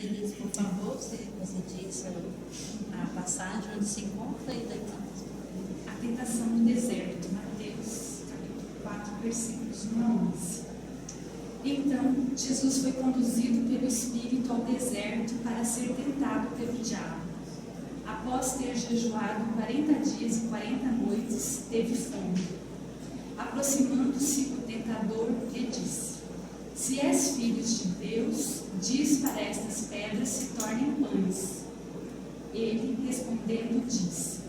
Denise, por favor, você diz a passagem onde se encontra e daí a tentação no deserto, Mateus capítulo 4, versículos 1 a 11. Então, Jesus foi conduzido pelo Espírito ao deserto para ser tentado pelo diabo. Após ter jejuado 40 dias e 40 noites, teve fome. Aproximando-se o tentador, lhe disse: Se és filho de Deus, diz para estas pedras se tornem pães. Ele, respondendo, disse: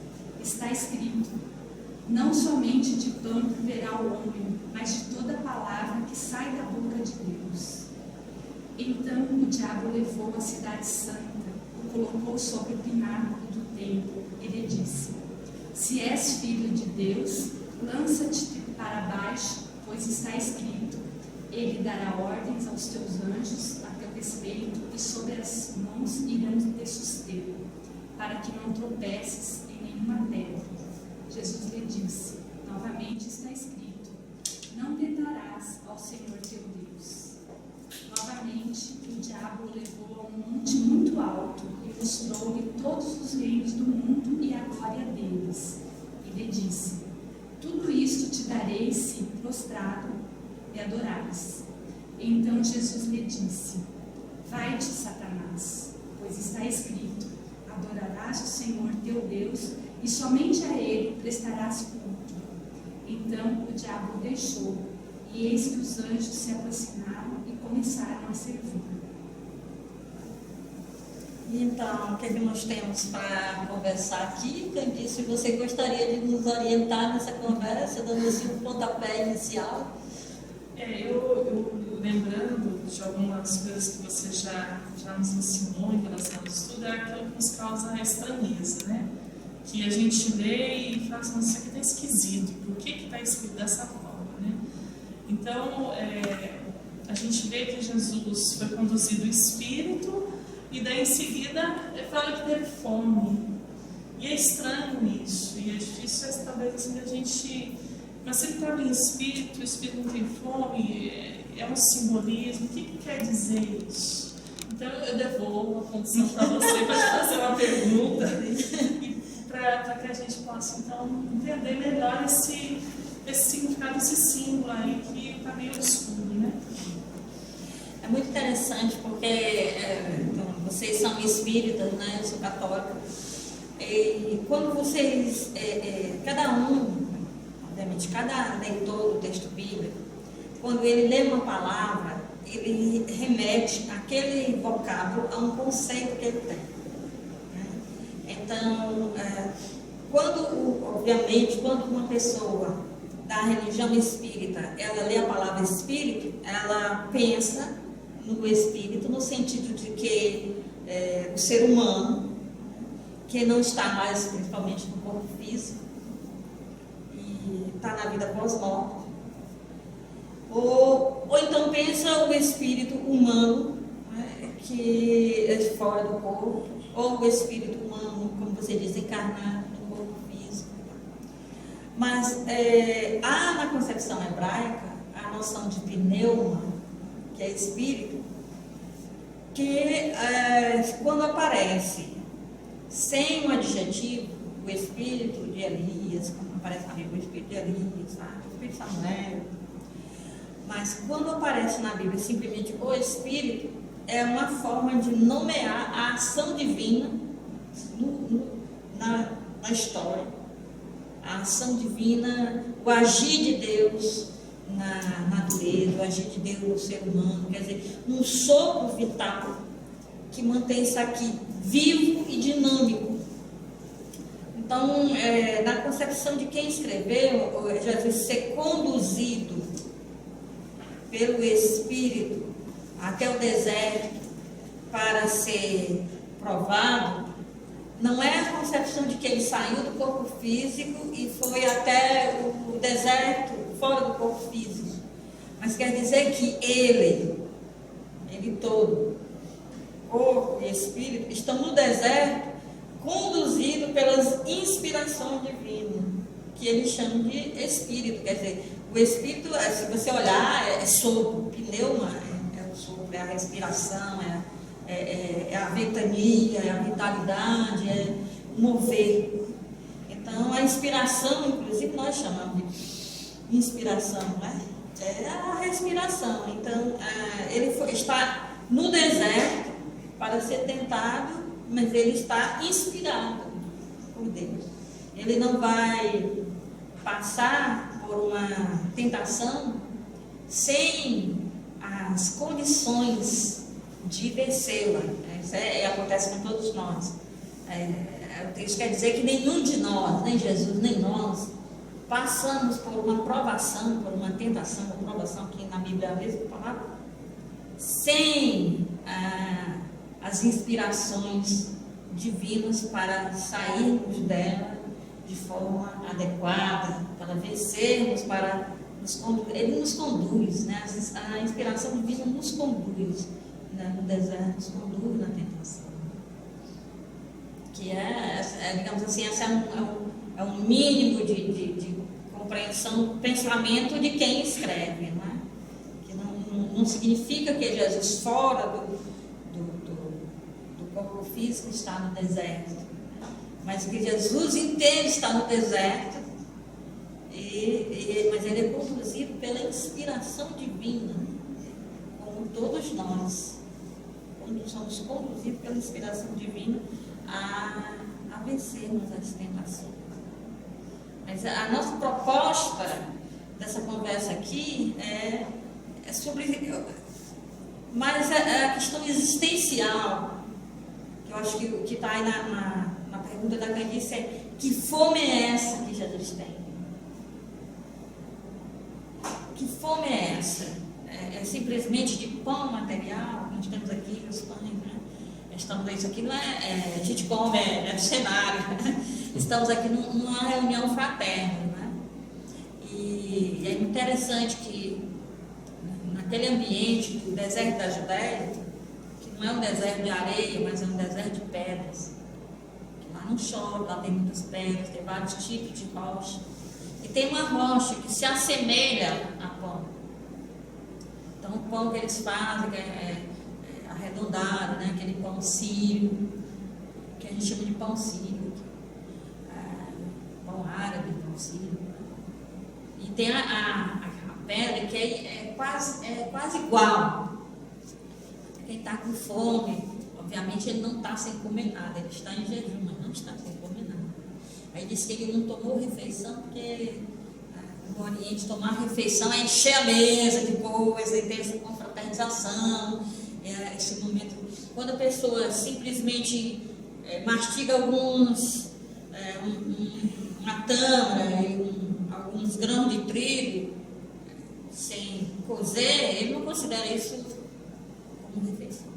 Está escrito: Não somente de pão viverá o homem, mas de toda palavra que sai da boca de Deus. Então o diabo levou a cidade santa, o colocou sobre o pináculo do templo e lhe disse: Se és filho de Deus, lança-te para baixo, pois está escrito: Ele dará ordens aos teus anjos a teu respeito, e sobre as mãos irão te suster, para que não tropeces em nenhuma pedra. Jesus lhe disse: Novamente está escrito: Não tentarás ao Senhor teu Deus. Novamente o diabo o levou a um monte muito alto e mostrou-lhe todos os reinos do mundo e a glória deles. E lhe disse: Tudo isto te darei se prostrado me adorares. Então Jesus lhe disse: Vai-te, Satanás, pois está escrito: Adorarás o Senhor teu Deus e somente a Ele prestarás culto. Então o diabo o deixou, e eis que os anjos se aproximaram e começaram a servir. Então, o que nós temos para conversar aqui? Candice, você gostaria de nos orientar nessa conversa, dando assim um pontapé inicial? Eu lembrando de algumas coisas que você já nos ensinou em relação ao estudo, é aquilo que nos causa estranheza, né? Que a gente lê e fala assim: isso aqui está esquisito, por que está escrito dessa forma, né? Então, a gente vê que Jesus foi conduzido o Espírito, e daí em seguida ele fala que teve fome. E é estranho isso, e é difícil talvez assim a gente... Mas se ele estava em espírito, o Espírito não tem fome, é um simbolismo, o que quer dizer isso? Então eu devolvo a condição para você, para te fazer uma pergunta, para que a gente possa então entender melhor esse significado, esse símbolo aí que está meio obscuro, né? É muito interessante porque vocês são espíritas, né? Eu sou católica. E quando vocês, cada um, obviamente, cada leitor do texto bíblico, quando ele lê uma palavra, ele remete aquele vocábulo a um conceito que ele tem. Então, obviamente, quando uma pessoa da religião espírita, ela lê a palavra espírito, ela pensa no espírito no sentido de que o ser humano, que não está mais principalmente no corpo físico, e está na vida pós-morte, ou então pensa o espírito humano, né, que é fora do corpo, ou o espírito humano, como você diz, encarnado no corpo físico. Mas há na concepção hebraica a noção de pneuma, que é espírito, que quando aparece sem um adjetivo, o espírito de Elias, como aparece na Bíblia, o espírito de Elias, o espírito de Samuel, mas quando aparece na Bíblia simplesmente o espírito, é uma forma de nomear a ação divina na história, a ação divina, o agir de Deus na natureza, o agir de Deus no ser humano, quer dizer, um sopro vital que mantém isso aqui vivo e dinâmico. Então, na concepção de quem escreveu, Jesus ser conduzido pelo Espírito até o deserto para ser provado, não é a concepção de que ele saiu do corpo físico e foi até o deserto fora do corpo físico, mas quer dizer que ele todo, corpo e espírito, estão no deserto conduzido pelas inspirações divinas, que ele chama de espírito. Quer dizer, o espírito, se você olhar, é sopro, pneuma é o sopro, é a respiração, é é a ventania, é a vitalidade, é o mover. Então, a inspiração, inclusive, nós chamamos de inspiração, né? É a respiração. Então, está no deserto para ser tentado, mas ele está inspirado por Deus. Ele não vai passar por uma tentação sem as condições de vencê-la. Isso acontece com todos nós. O texto quer dizer que nenhum de nós, nem Jesus, nem nós, passamos por uma provação, por uma tentação, uma provação que na Bíblia é a mesma palavra, sem as inspirações divinas para sairmos dela de forma adequada, para vencermos, para nos conduzir. Ele nos conduz, né? A inspiração divina nos conduz, né? No deserto, nos conduz na tentação. Que digamos assim, esse é um mínimo de compreensão do pensamento de quem escreve, não é? Que não significa que Jesus, fora do corpo físico, está no deserto, mas que Jesus inteiro está no deserto, mas ele é conduzido pela inspiração divina, como todos nós, quando somos conduzidos pela inspiração divina a vencermos as tentações. Mas a nossa proposta dessa conversa aqui é sobre mais a questão existencial, que eu acho que o que está aí na pergunta da Candice é: que fome é essa que Jesus tem? Que fome é essa? É simplesmente de pão material? A gente temos aqui os pães, né? Estamos, isso aqui não a gente come, do cenário. Estamos aqui numa reunião fraterna, né? E é interessante que naquele ambiente do deserto da Judéia, que não é um deserto de areia, mas é um deserto de pedras, que lá não chove, lá tem muitas pedras, tem vários tipos de rocha, e tem uma rocha que se assemelha a pão. Então o pão que eles fazem é arredondado, né? Aquele pão sírio, que a gente chama de pão sírio, pão árabe, pão sírio. E tem a pedra que é quase igual. Quem está com fome, obviamente ele não está sem comer nada, ele está em jejum, mas não está sem comer nada. Aí diz que ele não tomou refeição, porque no Oriente tomar refeição é encher a mesa de coisa, e ter essa confraternização. Esse momento, quando a pessoa simplesmente mastiga uma tâmara e alguns grãos de trigo sem cozer, ele não considera isso como refeição.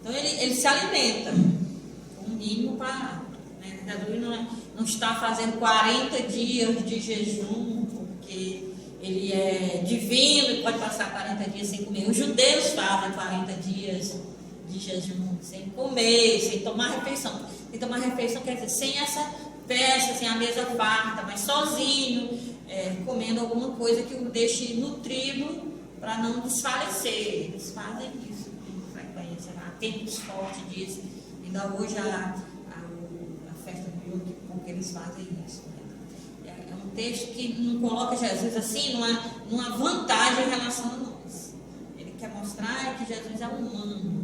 Então ele se alimenta com o mínimo para, né? Jesus não está fazendo 40 dias de jejum porque ele é divino e pode passar 40 dias sem comer. Os judeus fazem 40 dias de jejum sem comer, sem tomar refeição. Sem tomar refeição quer dizer sem essa festa, sem a mesa farta, mas sozinho, comendo alguma coisa que o deixe nutrido para não desfalecer. Eles fazem isso com frequência. Há tempos fortes disso. Ainda hoje a festa do Yom Kippur, que eles fazem isso. É um texto que não coloca Jesus assim numa vantagem em relação a nós. Ele quer mostrar que Jesus é humano.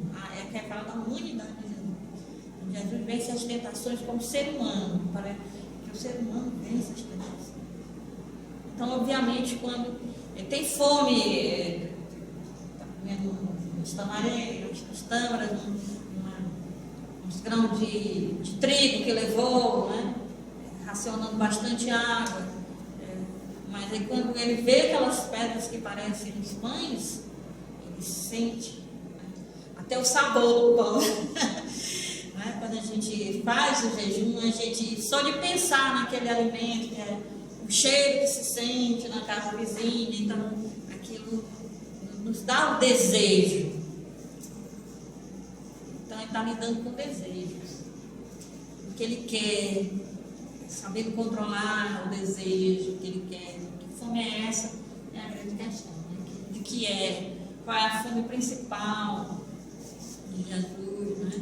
Quer falar da humanidade de Jesus. Jesus vence as tentações como ser humano, para que o ser humano vence as tentações. Então, obviamente, quando ele tem fome, está comendo uns tamareiros, uns tâmaras, uns grãos de trigo que levou, né? Racionando bastante água, mas aí quando ele vê aquelas pedras que parecem os pães, ele sente, né? Até o sabor do pão. Né? Quando a gente faz o jejum, a gente, só de pensar naquele alimento, que é o cheiro que se sente na casa vizinha, então aquilo nos dá o desejo. Então ele está lidando com desejos, o que ele quer, sabendo controlar o desejo que ele quer. Que fome é essa? É a grande questão, né? De que qual é a fome principal de Jesus, né?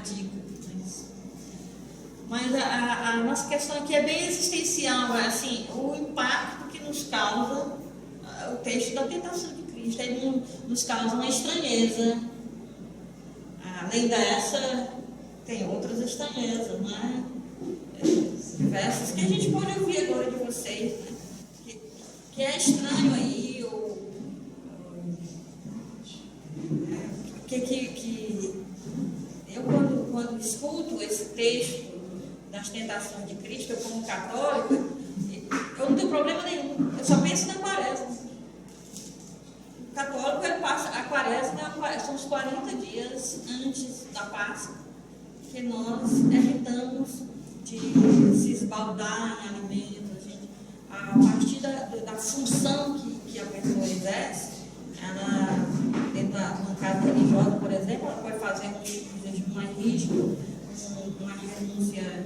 dica. Mas a nossa questão aqui é bem existencial, assim, o impacto que nos causa o texto da tentação de Cristo. Ele nos causa uma estranheza. Além dessa, tem outras estranhezas, né? Diversas que a gente pode ouvir agora de vocês, né? Que é estranho aí, eu quando escuto esse texto das tentações de Cristo, eu como católica, eu não tenho problema nenhum, eu só penso na quaresma. O católico, ele passa a quaresma, são os 40 dias antes da Páscoa, que nós evitamos de se esbaldar em alimentos, a partir da função que a pessoa exerce. Ela, no caso religiosa, por exemplo, ela pode fazer um jejum mais rígido, uma renúncia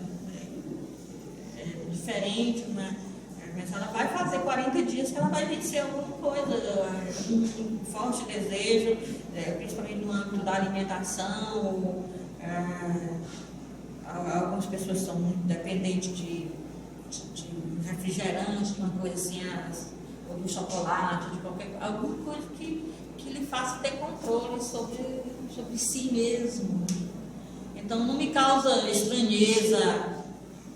diferente, mas ela vai fazer 40 dias que ela vai vencer alguma coisa, um forte desejo, principalmente no âmbito da alimentação. Algumas pessoas são muito dependentes de refrigerante, uma coisa assim, ou do chocolate, de alguma coisa que lhe faça ter controle sobre si mesmo. Então não me causa estranheza a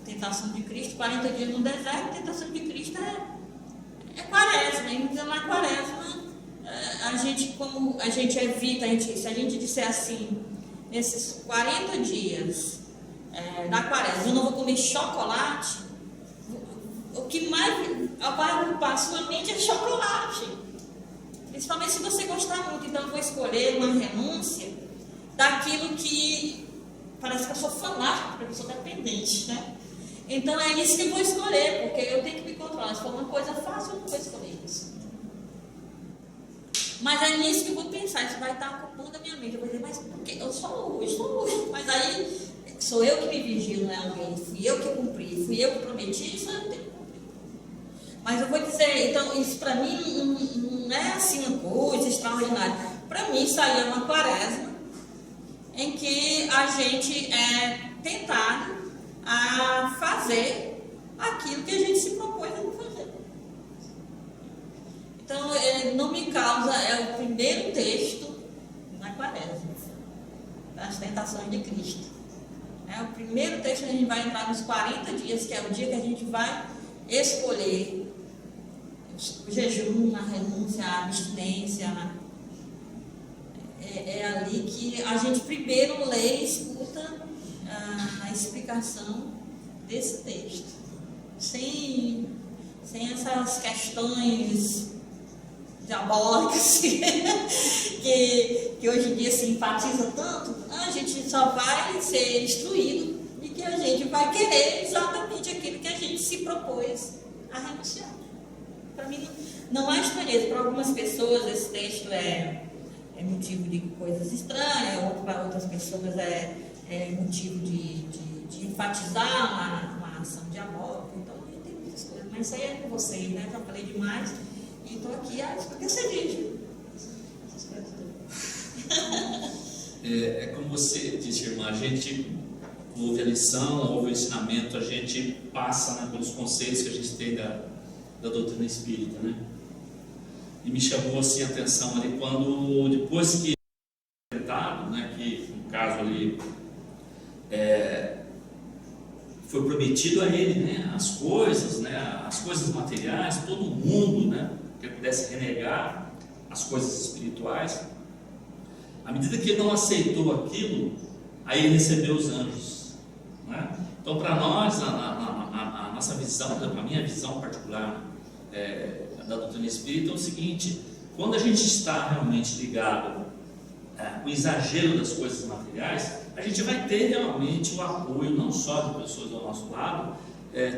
tentação de Cristo, 40 dias no deserto. A tentação de Cristo é quaresma. Então na quaresma como a gente evita, se a gente disser assim, nesses 40 dias da quaresma eu não vou comer chocolate, o que mais vai ocupar a sua mente é chocolate. Principalmente se você gostar muito. Então eu vou escolher uma renúncia daquilo que parece que eu sou fanática, porque eu sou dependente, né? Então é isso que eu vou escolher, porque eu tenho que me controlar. Se for uma coisa fácil, eu não vou escolher isso. Mas é nisso que eu vou pensar, isso vai estar ocupando a minha mente. Eu vou dizer, mas porque eu sou hoje. Mas aí sou eu que me vigilo, não é alguém. Fui eu que cumpri, fui eu que prometi, isso eu tenho que cumprir. Mas eu vou dizer, então, isso para mim não é assim uma coisa extraordinária. Para mim, isso aí é uma quaresma em que a gente é tentado a fazer aquilo que a gente se propôs a não fazer. Então, não me causa, é o primeiro texto na quaresma, das tentações de Cristo. É o primeiro texto que a gente vai entrar nos 40 dias, que é o dia que a gente vai escolher o jejum, a renúncia, a abstinência. É ali que a gente primeiro lê e escuta a explicação desse texto, sem essas questões diabólicas que hoje em dia se enfatiza tanto. A gente só vai ser instruído e que a gente vai querer exatamente aquilo que a gente se propôs a renunciar. Para mim não há estranheza. Para algumas pessoas esse texto é motivo de coisas estranhas, para outras pessoas é motivo de enfatizar uma ação diabólica. Então tem muitas coisas, mas isso aí é com vocês, né? Já falei demais e estou aqui porque você diz essas coisas todas. É como você disse, irmã, a gente ouve a lição, ouve o ensinamento, a gente passa, né, pelos conceitos que a gente tem da doutrina espírita, né? E me chamou assim a atenção ali quando, depois que tentado, né, que no caso ali foi prometido a ele, né, as coisas materiais, todo mundo, né, que ele pudesse renegar as coisas espirituais. À medida que ele não aceitou aquilo, aí ele recebeu os anjos, né? Então, para nós, a nossa visão, a minha visão particular da doutrina espírita é o seguinte: quando a gente está realmente ligado com o exagero das coisas materiais, a gente vai ter realmente o apoio não só de pessoas ao nosso lado,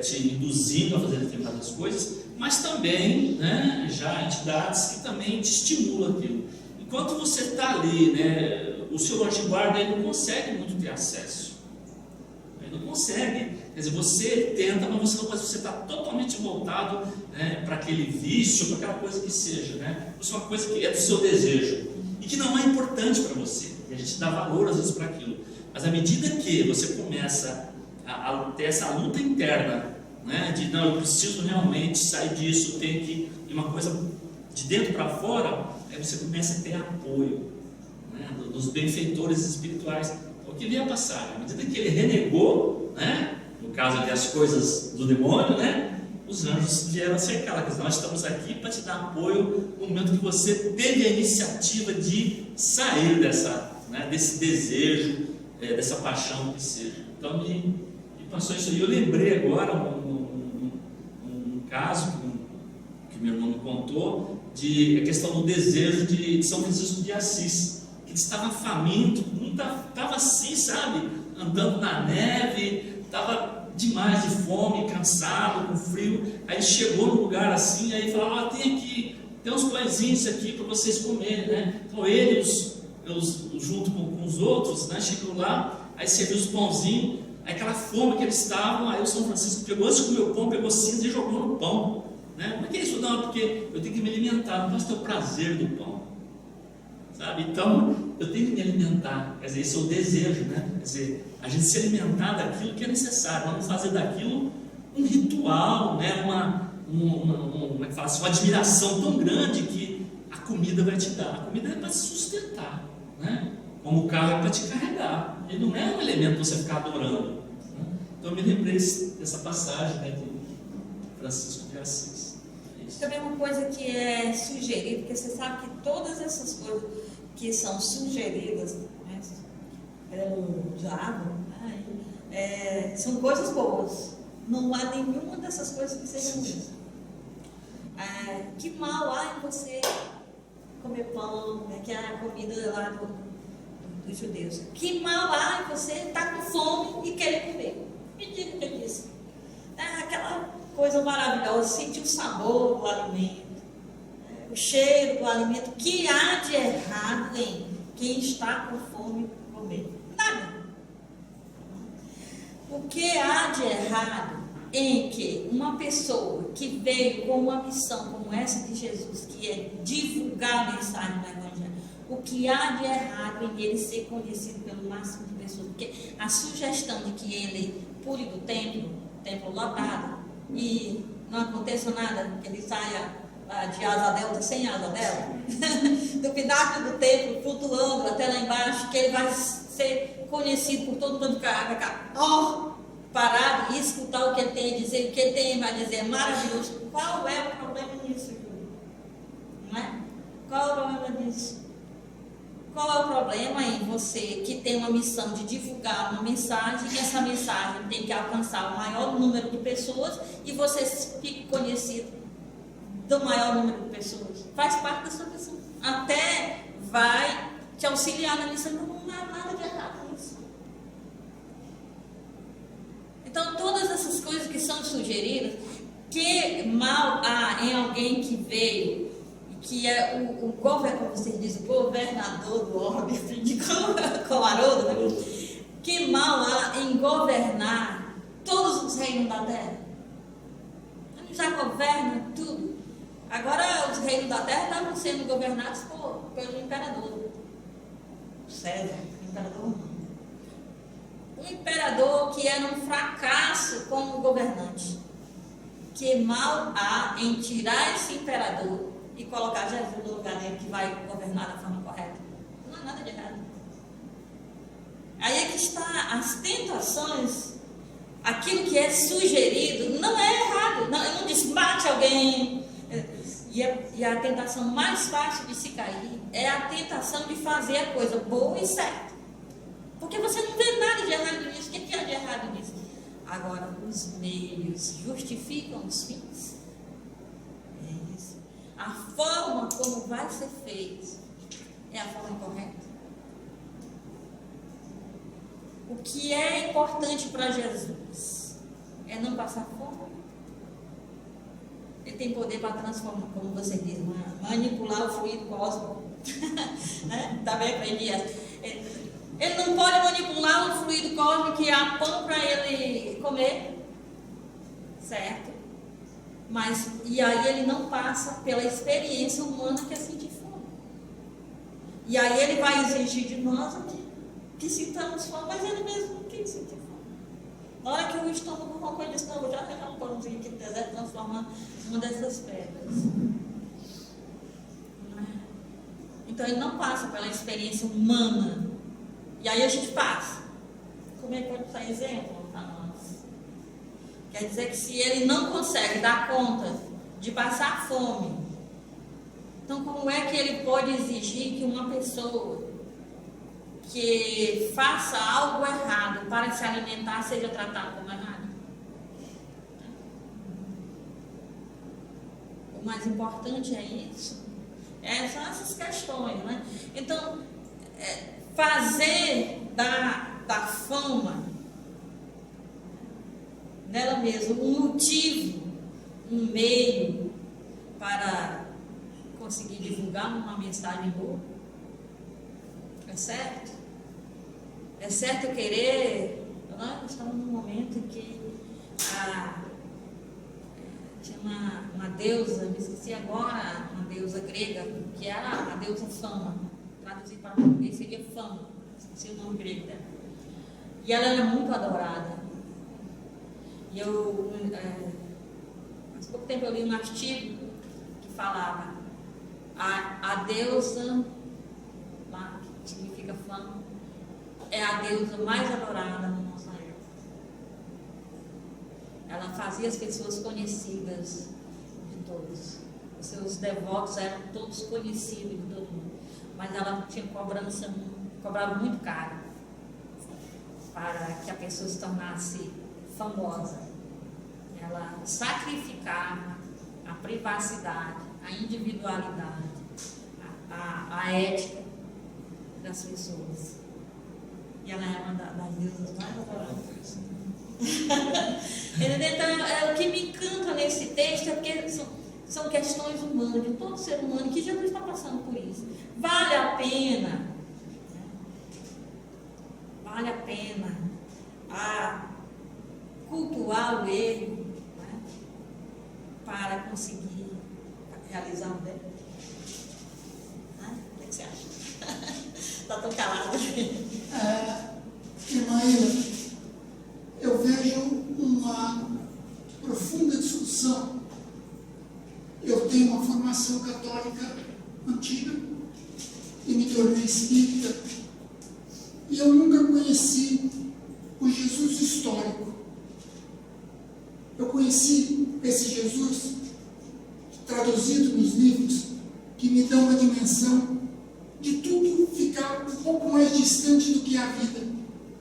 te induzindo a fazer determinadas coisas, mas também, né, já entidades que também te estimulam aquilo. Enquanto você está ali, né, o seu anjo de guarda ele não consegue muito ter acesso. Ele não consegue. Quer dizer, você tenta, mas você está totalmente voltado, né, para aquele vício, para aquela coisa que seja, né? Isso é uma coisa que é do seu desejo e que não é importante para você. E a gente dá valor às vezes para aquilo. Mas à medida que você começa a ter essa luta interna, né, de não, eu preciso realmente sair disso, tenho que ir uma coisa de dentro para fora, aí você começa a ter apoio, né, dos benfeitores espirituais. O que veio a passar? À medida que ele renegou, né, no caso ali as coisas do demônio, né, os anjos vieram a cercá-la. Nós estamos aqui para te dar apoio no momento que você teve a iniciativa de sair desse desejo, dessa paixão que seja. Então me passou isso aí. Eu lembrei agora um caso que meu irmão me contou, a questão do desejo de São Francisco de Assis, que ele estava faminto, estava assim, sabe, andando na neve, estava demais de fome, cansado, com frio. Aí chegou num lugar assim, aí falava, tem uns pãezinhos aqui para vocês comerem, né? Então ele, junto com os outros, né, chegou lá, aí serviu os pãozinhos, aí aquela fome que eles estavam, aí o São Francisco pegou, antes de comer o pão, pegou cinza e jogou no pão, né? Como é que é isso? Não, porque eu tenho que me alimentar, não posso ter o prazer do pão, sabe? Então, eu tenho que me alimentar, quer dizer, esse é o desejo, né? Quer dizer, a gente se alimentar daquilo que é necessário, não fazer daquilo um ritual, né? Como é que fala assim, uma admiração tão grande que a comida vai te dar. A comida é para se sustentar, né? Como o carro é para te carregar, ele não é um elemento para você ficar adorando, né? Então eu me lembrei dessa passagem, né, de Francisco de Assis. Também uma coisa que é sugerida, porque você sabe que todas essas coisas que são sugeridas, né, pelo diabo, né, são coisas boas. Não há nenhuma dessas coisas que seja ruim. Que mal há em você comer pão, né, que é a comida lá dos judeus. Que mal há em você estar com fome e querer comer. Me diga o que é isso. Aquela coisa maravilhosa, sentir o sabor do alimento, o cheiro do alimento. Que há de errado em quem está com fome comer? Nada. O que há de errado em que uma pessoa que veio com uma missão como essa de Jesus, que é divulgar a mensagem do Evangelho, o que há de errado em ele ser conhecido pelo máximo de pessoas? Porque a sugestão de que ele pule do templo lotado, e não aconteça nada, que ele saia de asa delta sem asa delta, do pináculo do templo flutuando até lá embaixo, que ele vai ser conhecido por todo mundo, vai ficar parado e escutar o que ele tem a dizer, o que ele tem a dizer é maravilhoso. Qual é o problema nisso, Júlio? Não é? Qual é o problema disso? Qual é o problema em você que tem uma missão de divulgar uma mensagem, e essa mensagem tem que alcançar o maior número de pessoas e você fique conhecido do maior número de pessoas? Faz parte da sua missão. Até vai te auxiliar na missão. Não há nada de errado nisso. Então, todas essas coisas que são sugeridas, que mal há em alguém que veio, que é o como você diz, o governador do orbe de Comarodo, né? Que mal há em governar todos os reinos da terra. Ele já governa tudo. Agora os reinos da terra estavam sendo governados pelo imperador César, imperador romano. Um imperador que era um fracasso como governante. Que mal há em tirar esse imperador e colocar Jesus no lugar dele, que vai governar da forma correta? Não há nada de errado. Aí é que está as tentações, aquilo que é sugerido, não é errado. Não, eu não disse mate alguém. E a tentação mais fácil de se cair é a tentação de fazer a coisa boa e certa. Porque você não vê nada de errado nisso. O que há de errado nisso? Agora, os meios justificam os fins. É isso. A forma como vai ser feito é a forma correta. O que é importante para Jesus é não passar fome. Ele tem poder para transformar, como você diz, manipular o fluido cósmico. Né? Também aprendi essa. Ele não pode manipular um fluido cósmico que há pão para ele comer, certo? E aí ele não passa pela experiência humana que é sentir fome. E aí ele vai exigir de nós que sintamos fome, mas ele mesmo não quis sentir fome. Na hora que o estômago roncou, ele disse: não, vou já pegar um pãozinho aqui no deserto, transformar uma dessas pedras. Então ele não passa pela experiência humana. E aí a gente passa. Como é que pode dar exemplo para nós? Quer dizer que se ele não consegue dar conta de passar fome, então como é que ele pode exigir que uma pessoa que faça algo errado para se alimentar seja tratada como errado? O mais importante é isso. São essas questões, né? Então, fazer da fama nela mesma um motivo, um meio para conseguir divulgar uma mensagem boa, é certo? É certo querer. Nós estamos num momento em que tinha uma deusa, me esqueci agora, uma deusa grega, que era a deusa Fama, traduzido para o português seria Fama, esqueci o nome grego dela. E ela era muito adorada. E há pouco tempo eu li um artigo que falava a deusa, lá, que significa Fama, é a deusa mais adorada na nossa época. Ela fazia as pessoas conhecidas de todos. Os seus devotos eram todos conhecidos de todo mundo. Mas ela tinha cobrava muito caro para que a pessoa se tornasse famosa. Ela sacrificava a privacidade, a individualidade, a ética das pessoas. E ela é uma das deusas mais adoradas. Então, o que me encanta nesse texto é porque são questões humanas, de todo ser humano, que Jesus está passando por isso. Vale a pena cultuar o erro, né, para conseguir realizar um bem. O que você acha? Está tão calado. Irmã Ila, eu vejo uma profunda discussão. Eu tenho uma formação católica antiga e me tornei espírita, e eu nunca conheci o Jesus histórico. Eu conheci esse Jesus traduzido nos livros, que me dão uma dimensão de tudo ficar um pouco mais distante do que a vida.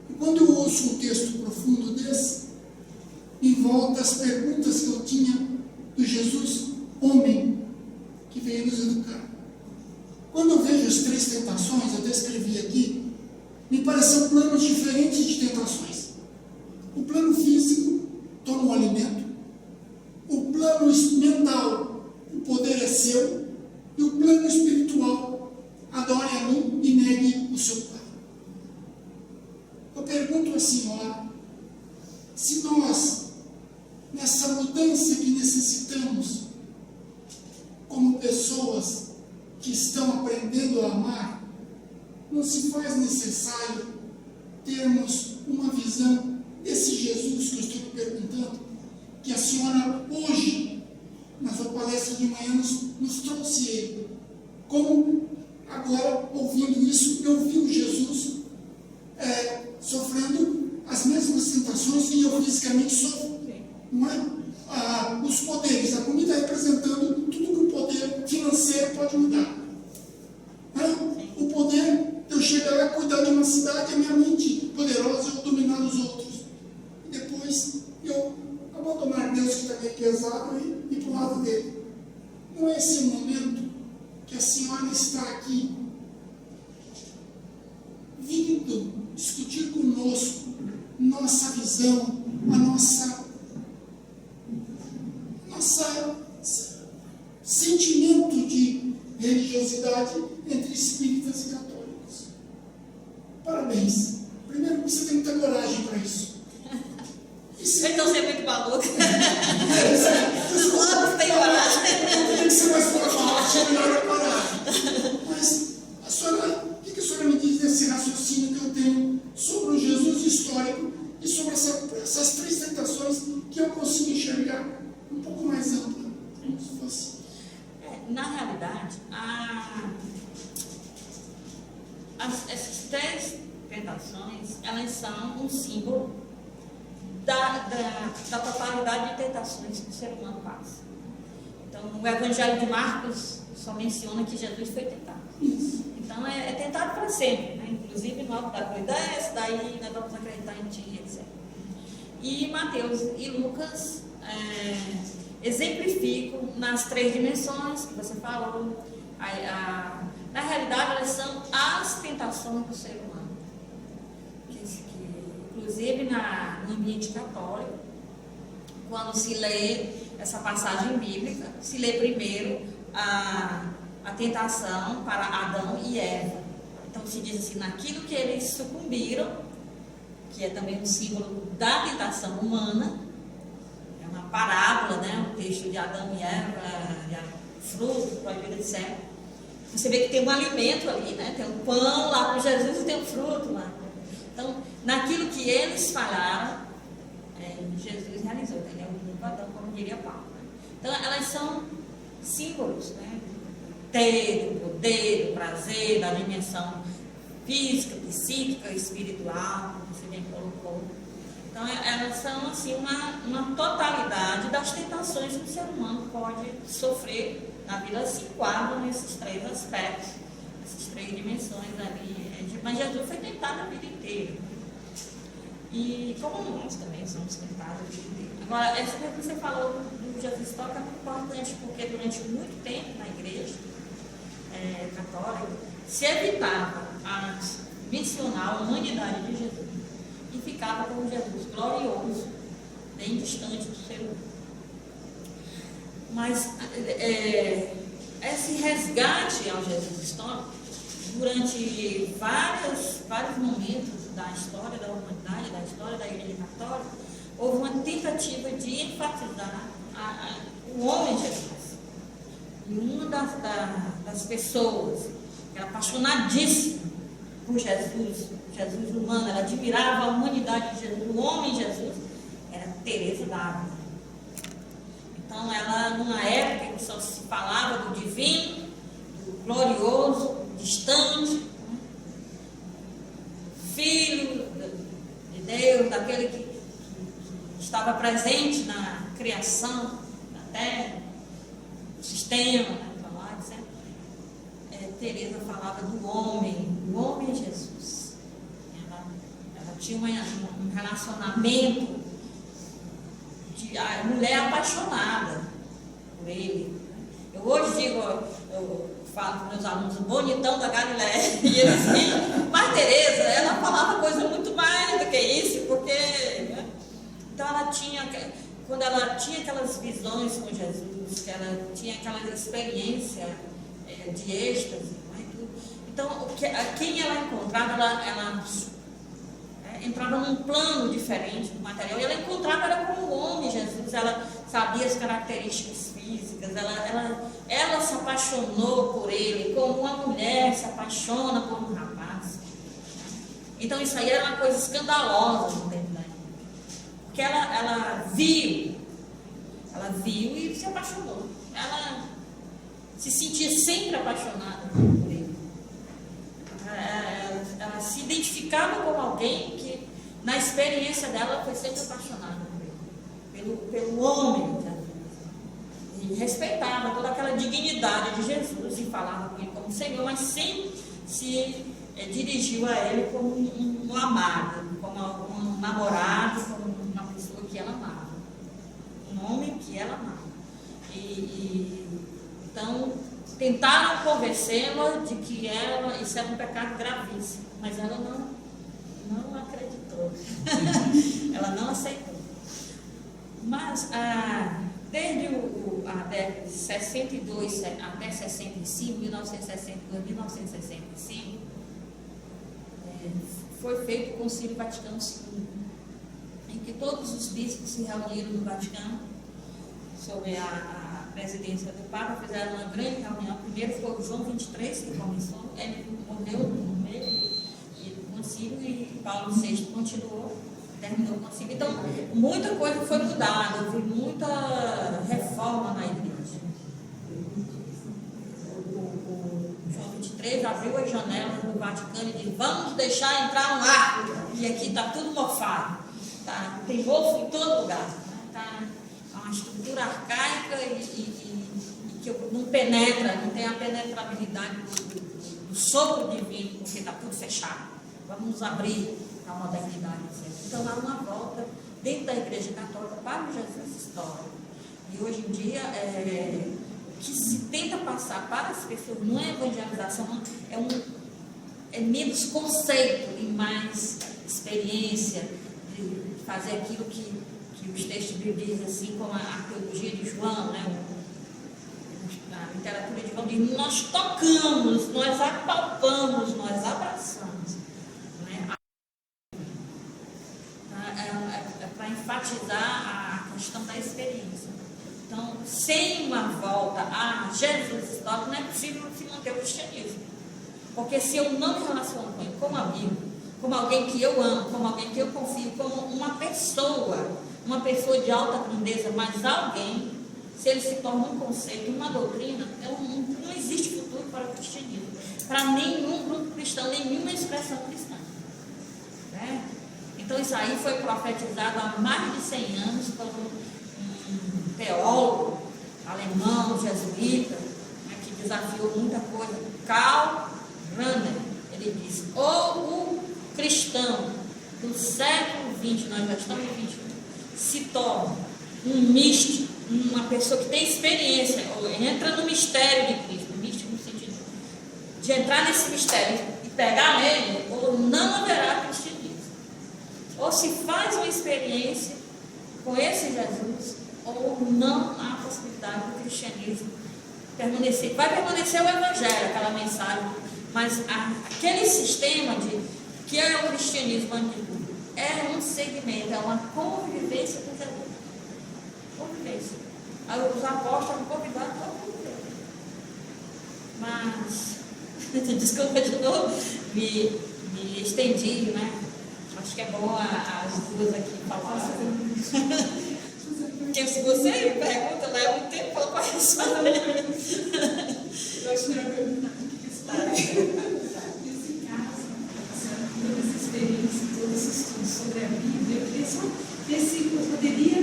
E quando eu ouço um texto profundo desse, me volta as perguntas que eu tinha do Jesus homem que veio nos educar. Quando eu vejo as 3 tentações, eu descrevi aqui, me parecem planos diferentes de tentações. O plano físico, toma um alimento. O plano mental, o poder é seu. E o plano espiritual, adore a mim e negue o seu pai. Eu pergunto à senhora, se nós, nessa mudança que necessitamos, como pessoas que estão aprendendo a amar, não se faz necessário termos uma visão desse Jesus que eu estou me perguntando, que a senhora hoje, na sua palestra de manhã, nos trouxe ele. Como agora, ouvindo isso, eu vi o Jesus sofrendo as mesmas tentações que eu fisicamente sofro. Não é? Os poderes, a comida representando tudo que o poder financeiro pode mudar. O poder de eu chegar lá, cuidar de uma cidade, a minha mente poderosa, eu dominar os outros. E depois eu abandonar Deus, que está meio pesado, e ir para o lado dele. Não é esse momento que a senhora está aqui vindo discutir conosco nossa visão, a nossa sentimento de religiosidade entre espíritas e católicos. Parabéns. Primeiro, você tem muita coragem para isso. Então você é muito maluco. Os loucos têm coragem. Tem que ser mais forte, melhor a coragem. Mas a senhora realidade, essas 3 tentações, elas são um símbolo da totalidade de tentações que o ser humano passa. Então, o Evangelho de Marcos só menciona que Jesus foi tentado. Então, é tentado para sempre, né? Inclusive no alto da cruz, daí nós vamos acreditar em ti, etc. E Mateus e Lucas exemplificam nas 3 dimensões que você falou. Na realidade, elas são as tentações do ser humano. Inclusive, no ambiente católico, quando se lê essa passagem bíblica, se lê primeiro a tentação para Adão e Eva. Então, se diz assim, naquilo que eles sucumbiram, que é também um símbolo da tentação humana, é uma parábola, né? O texto de Adão e Eva, fruto proibido de céu. Você vê que tem um alimento ali, né? Tem um pão lá com Jesus e tem um fruto lá. Então, naquilo que eles falharam, Jesus realizou, ele é o único Adão, como diria Paulo. Né? Então, elas são símbolos, né? Do poder, do prazer, da dimensão física, psíquica, espiritual, como você bem colocou. Então, elas são assim, uma totalidade das tentações que o ser humano pode sofrer na vida, se enquadram nesses 3 aspectos, essas 3 dimensões ali. Mas Jesus foi tentado a vida inteira. E como nós também somos tentados a vida inteira. Agora, essa coisa que você falou do Jesus toca é muito importante, porque durante muito tempo na igreja católica se evitava mencionar a humanidade de Jesus e ficava com Jesus glorioso, bem distante do ser humano. Mas esse resgate ao Jesus histórico, durante vários momentos da história da humanidade, da história da Igreja Católica, houve uma tentativa de enfatizar o homem Jesus. E uma das pessoas que era apaixonadíssima por Jesus humano, ela admirava a humanidade de Jesus, o homem Jesus, era Teresa d'Ávila. Então, ela, numa época em que só se falava do divino, do glorioso, distante, filho de Deus, daquele que estava presente na criação da terra, do sistema, né, etc. Teresa falava do homem Jesus. Ela tinha um relacionamento de mulher apaixonada por ele. Eu hoje digo, eu falo para meus alunos, o bonitão da Galileia, e eles riem, mas Teresa, ela falava coisa muito mais do que isso, porque... Né? Então ela tinha, quando ela tinha aquelas visões com Jesus, que ela tinha aquela experiência de êxtase, né? Então quem ela encontrava, ela entrava num plano diferente do material, e ela encontrava ela como um homem, Jesus, ela sabia as características físicas, ela se apaixonou por ele, como uma mulher se apaixona por um rapaz. Então isso aí era uma coisa escandalosa no tempo da igreja, porque ela viu e se apaixonou, ela se sentia sempre apaixonada por ele. Ela se identificava como alguém que, na experiência dela, foi sempre apaixonada por ele, pelo homem, né? E respeitava toda aquela dignidade de Jesus e falava com ele como Senhor, mas sempre se dirigiu a ele como um amado, como um namorado, como uma pessoa que ela amava, um homem que ela amava. Então, tentaram convencê-la de que isso era um pecado gravíssimo, mas ela não acreditou. Ela não aceitou. Mas, desde a década de 62 até 65, 1962, 1965, foi feito o Concílio Vaticano II, em que todos os bispos se reuniram no Vaticano, sob a presidência do Papa, fizeram uma grande reunião. Primeiro foi o João 23 que começou, ele morreu no meio do concílio e Paulo VI continuou, terminou o concílio. Então, muita coisa foi mudada, houve muita reforma na igreja. XXIII abriu as janelas do Vaticano e disse: vamos deixar entrar um ar, e aqui está tudo mofado, tá? Tem mofo em todo lugar, tá? Uma estrutura arcaica e que não penetra, não tem a penetrabilidade do sopro divino, porque está tudo fechado. Vamos nos abrir para a modernidade. Então há uma volta dentro da Igreja Católica para o Jesus histórico. E hoje em dia, o que se tenta passar para as pessoas não é evangelização, é menos conceito e mais experiência de fazer aquilo que os textos bíblicos dizem, assim como a teologia de João, né? A literatura de João diz: nós tocamos, nós apalpamos, nós abraçamos. Né? É para enfatizar a questão da experiência. Então, sem uma volta a Jesus histórico, não é possível se manter o cristianismo. Porque se eu não me relaciono com ele como amigo, como alguém que eu amo, como alguém que eu confio, como uma pessoa de alta grandeza, mas alguém, se ele se torna um conceito, uma doutrina, não existe futuro para o cristianismo, para nenhum grupo cristão, nenhuma expressão cristã. Né? Então isso aí foi profetizado há mais de 100 anos por um teólogo alemão, jesuíta, né, que desafiou muita coisa, Karl Rahner. Ele disse: ou o cristão do século XX, nós já estamos no XXI, se torna um místico, uma pessoa que tem experiência, ou entra no mistério de Cristo, místico no sentido de entrar nesse mistério e pegar nele, ou não haverá cristianismo. Ou se faz uma experiência com esse Jesus, ou não há possibilidade do cristianismo permanecer. Vai permanecer o evangelho, aquela mensagem, mas aquele sistema que é o cristianismo antigo, é um segmento, é uma convivência com Jesus. Convivência. Os apóstolos foram convidados para conviver. Mas, desculpa de novo, me estendi, né? Acho que é bom as duas aqui falarem. Porque se você me pergunta, leva um tempo para responder. Eu acho que eu ia perguntar o que está nesse caso, toda essa experiência, todo esse estudo sobre a Bíblia. Eu queria só ver se eu poderia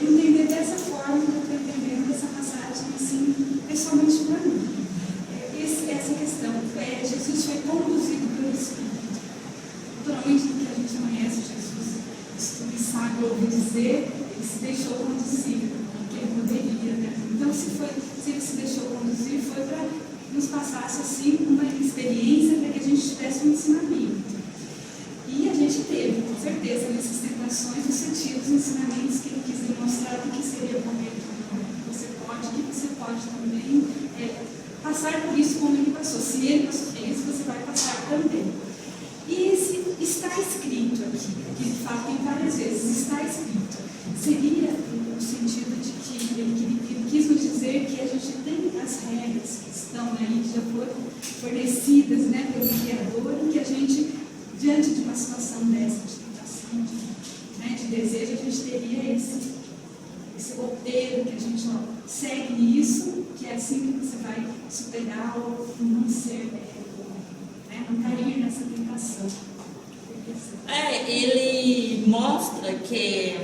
entender dessa forma, eu estou entendendo dessa passagem, assim, pessoalmente para mim. Essa questão, Jesus foi conduzido pelo Espírito. Naturalmente, do que a gente conhece, Jesus estuda e sabe ouvir dizer, ele se deixou conduzir, porque ele poderia, né? Então, se ele se deixou conduzir, foi para nos passasse assim uma experiência para que a gente tivesse um ensinamento. E a gente teve, com certeza, nessas tentações, os sentidos, os ensinamentos que ele quis demonstrar o que seria o momento que você pode também passar por isso como ele passou. Se ele passou por isso, você vai passar também. E esse está escrito aqui de fato tem várias vezes, está escrito. Seria o sentido de que ele quis nos dizer que a gente tem as regras que estão aí, que já foram fornecidas, né, pelo Criador, e que a gente, diante de uma situação dessa, de tentação, de desejo, a gente teria esse roteiro que a gente segue isso, que é assim que você vai superar ou não ser, não cair nessa tentação. Ele mostra que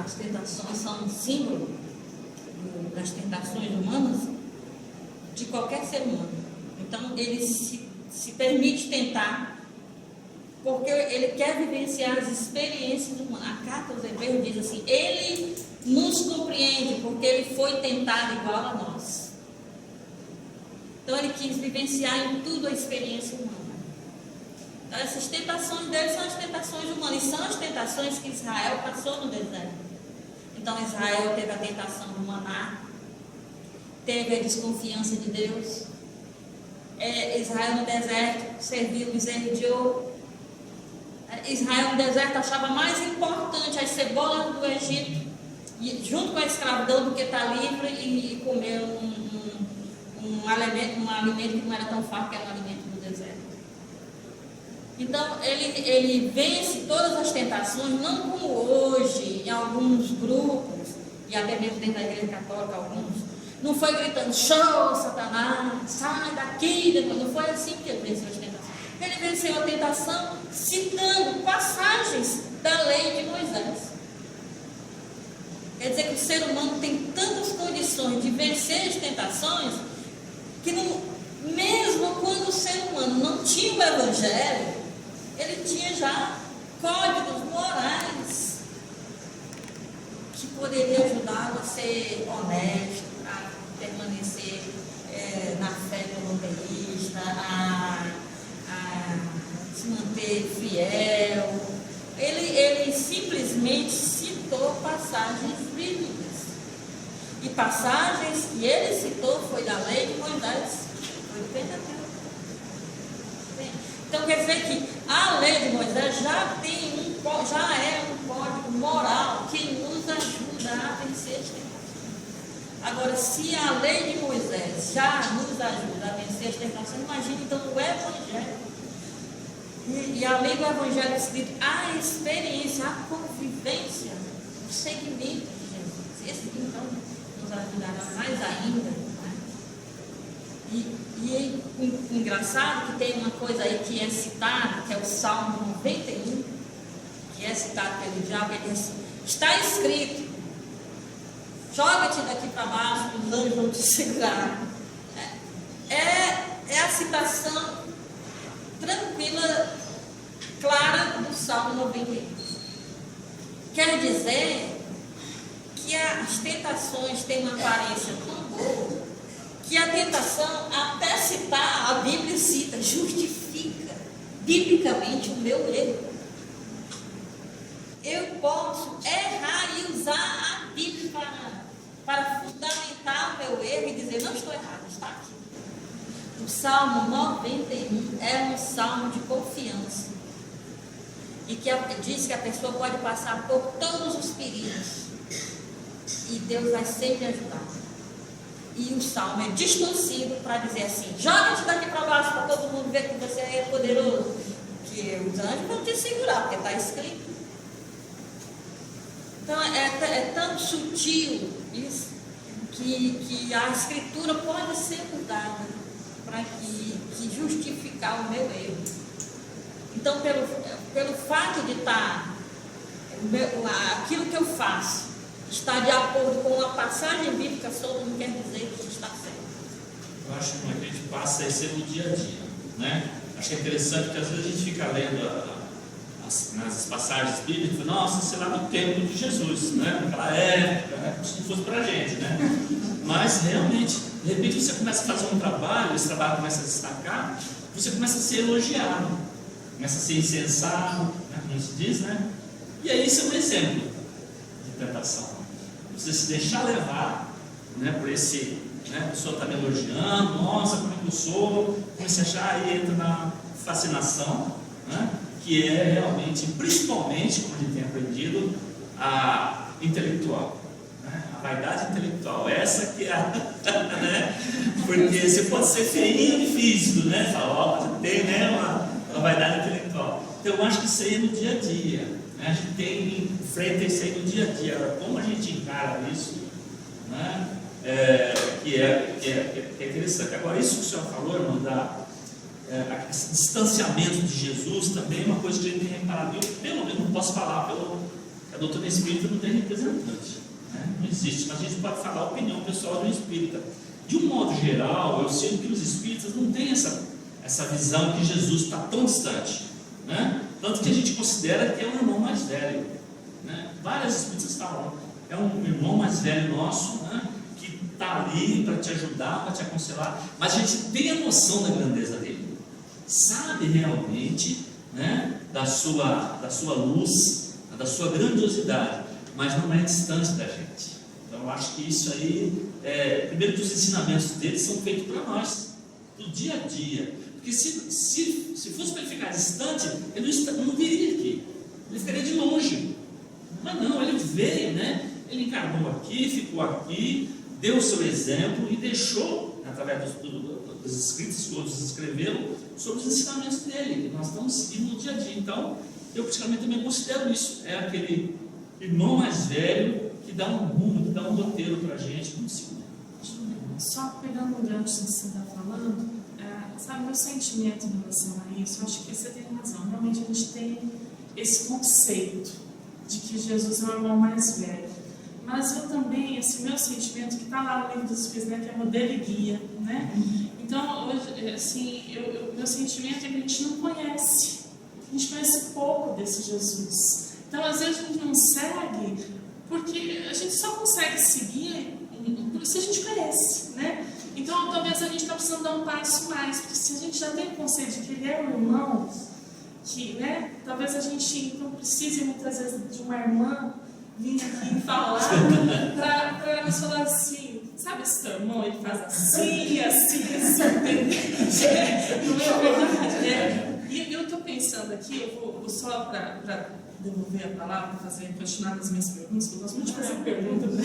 as tentações são um símbolo das tentações humanas de qualquer ser humano. Então, ele se permite tentar, porque ele quer vivenciar as experiências humanas. A carta aos Hebreus diz assim: ele nos compreende porque ele foi tentado igual a nós. Então, ele quis vivenciar em tudo a experiência humana. Então, essas tentações dele são as tentações humanas, e são as tentações que Israel passou no deserto. Então, Israel teve a tentação do maná, teve a desconfiança de Deus. Israel no deserto serviu o bezerro de ouro. Israel no deserto achava mais importante as cebolas do Egito, junto com a escravidão, do que estar livre e comer um alimento que não era tão farto, que era um alimento do deserto. Então, ele vence todas as tentações, não como hoje, em alguns grupos, e até mesmo dentro da Igreja Católica, alguns, Não foi gritando, show, Satanás, sai daqui. Não foi assim que ele venceu as tentações. Ele venceu a tentação citando passagens da lei de Moisés. Quer dizer que o ser humano tem tantas condições de vencer as tentações que mesmo quando o ser humano não tinha o Evangelho, ele tinha já códigos morais que poderiam ajudá-lo a ser honesto, a permanecer na fé monoteísta, a se manter fiel. Ele simplesmente citou passagens bíblicas. E passagens que ele citou foi da lei de Moisés, foi do Pentateuco. Então quer dizer que a lei de Moisés já é um código moral que nos ajuda a vencer as tentações. Agora, se a lei de Moisés já nos ajuda a vencer as tentações, imagine então o Evangelho. E além do Evangelho escrito, a experiência, a convivência, o seguimento de Jesus. Esse então nos ajudará mais ainda. Né? E é engraçado que tem uma coisa aí que é citada, que é o Salmo 91, que é citado pelo diabo, ele diz assim, está escrito, joga-te daqui para baixo, os anjos vão te segurar. É a citação tranquila, clara do Salmo 91. Quer dizer que as tentações têm uma aparência tão boa que a tentação, até citar, a Bíblia cita, justifica biblicamente o meu erro. Eu posso errar e usar a Bíblia para fundamentar o meu erro e dizer, não estou errado, está aqui. O Salmo 91 é um salmo de confiança. E que diz que a pessoa pode passar por todos os perigos. E Deus vai sempre ajudar. E o salmo é distorcido para dizer assim, joga-te daqui para baixo para todo mundo ver que você é poderoso. Que os anjos vão te segurar, porque está escrito. Então é tão sutil isso, que a escritura pode ser mudada para que justificar o meu erro. Então, pelo fato de estar, aquilo que eu faço está de acordo com a passagem bíblica sobre, não quer dizer que está certo. Eu acho que a gente passa a ser no dia a dia, né? Acho que é interessante que às vezes a gente fica lendo nas passagens bíblicas, e nossa, sei lá, no tempo de Jesus, né? Naquela época, né? Como se não fosse pra gente, né? Mas realmente, de repente você começa a fazer um trabalho, esse trabalho começa a destacar, você começa a ser elogiado, começa a ser incensado, né? Como se diz, né? E aí isso é um exemplo de tentação. Você se deixar levar, né, por esse, né, a pessoa está me elogiando, nossa, como é que eu sou, comecei a achar, aí entra na fascinação, né, que é realmente, principalmente, como a gente tem aprendido, a intelectual, né, a vaidade intelectual, essa que é a, né, porque você pode ser feinho de físico, né, fala, ó, você tem, né, uma vaidade intelectual. Então eu acho que isso aí é no dia a dia. A gente tem enfrenta isso aí no dia a dia. Agora, como a gente encara isso, né? Que é interessante. Agora, isso que o senhor falou, irmão, esse distanciamento de Jesus também é uma coisa que a gente tem reparado. Eu, pelo menos, não posso falar, a doutrina espírita não tem representante, né? Não existe, mas a gente pode falar a opinião pessoal do espírita. De um modo geral, eu sinto que os espíritas não têm essa visão que Jesus está tão distante, né? Tanto que a gente considera que é um irmão mais velho, né? Várias espíritas falam, é um irmão mais velho nosso, né? Que está ali para te ajudar, para te aconselhar, mas a gente tem a noção da grandeza dele, sabe realmente, né? da sua luz, da sua grandiosidade, mas não é distante da gente. Então eu acho que isso aí, primeiro que os ensinamentos dele são feitos para nós, do dia a dia. Porque se fosse para ele ficar distante, ele não viria aqui, ele ficaria de longe. Mas não, ele veio, né? Ele encarnou aqui, ficou aqui, deu o seu exemplo e deixou, através dos escritos que outros escreveram, sobre os ensinamentos dele, que nós estamos seguindo no dia a dia. Então, eu praticamente também considero isso, é aquele irmão mais velho que dá um rumo, que dá um roteiro para a gente, como seguir. só pegando um gancho que você está falando, sabe, meu sentimento em relação a isso, eu acho que você tem razão. Realmente a gente tem esse conceito de que Jesus é o irmão mais velho. Mas eu também, esse meu sentimento, que está lá no livro dos Espíritos, né, que é modelo e guia, né? Então, hoje, assim, meu sentimento é que a gente não conhece. A gente conhece pouco desse Jesus. Então, às vezes, a gente não segue, porque a gente só consegue seguir se a gente conhece, né? Então, talvez a gente está precisando dar um passo mais, porque se a gente já tem o conceito de que ele é um irmão, que, né, talvez a gente não precise muitas vezes de uma irmã vir aqui falar para nos falar assim, sabe esse teu irmão, ele faz assim, assim, assim, não é verdade, né? E eu estou pensando aqui, eu vou só para devolver a palavra, continuar as minhas perguntas, porque eu gosto muito de fazer perguntas, né?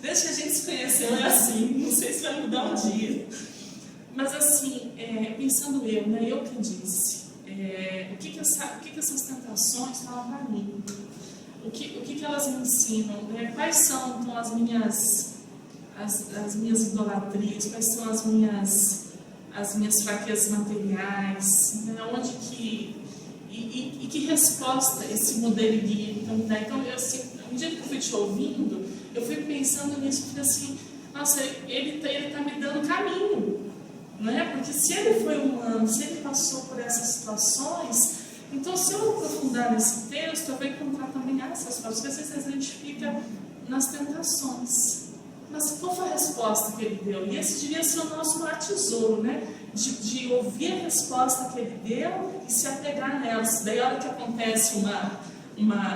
Desde que a gente se conheceu é assim, não sei se vai mudar um dia. Mas assim, pensando eu, né, eu que disse, o que essas tentações falam para mim? O que elas me ensinam? Né? Quais são então as minhas idolatrias? Quais são as minhas fraquezas materiais? Né? Onde que... E que resposta esse modelo guia então me dá? Então, eu, assim, um dia que eu fui te ouvindo, eu fui pensando nisso, falei assim, nossa, ele tá me dando caminho, né? Porque se ele foi humano, se ele passou por essas situações, então se eu aprofundar nesse texto, eu vou encontrar também essas coisas, que às vezes a gente fica nas tentações. Mas qual foi a resposta que ele deu? E esse devia ser o nosso maior tesouro, né? De ouvir a resposta que ele deu e se apegar nelas. Daí a hora que acontece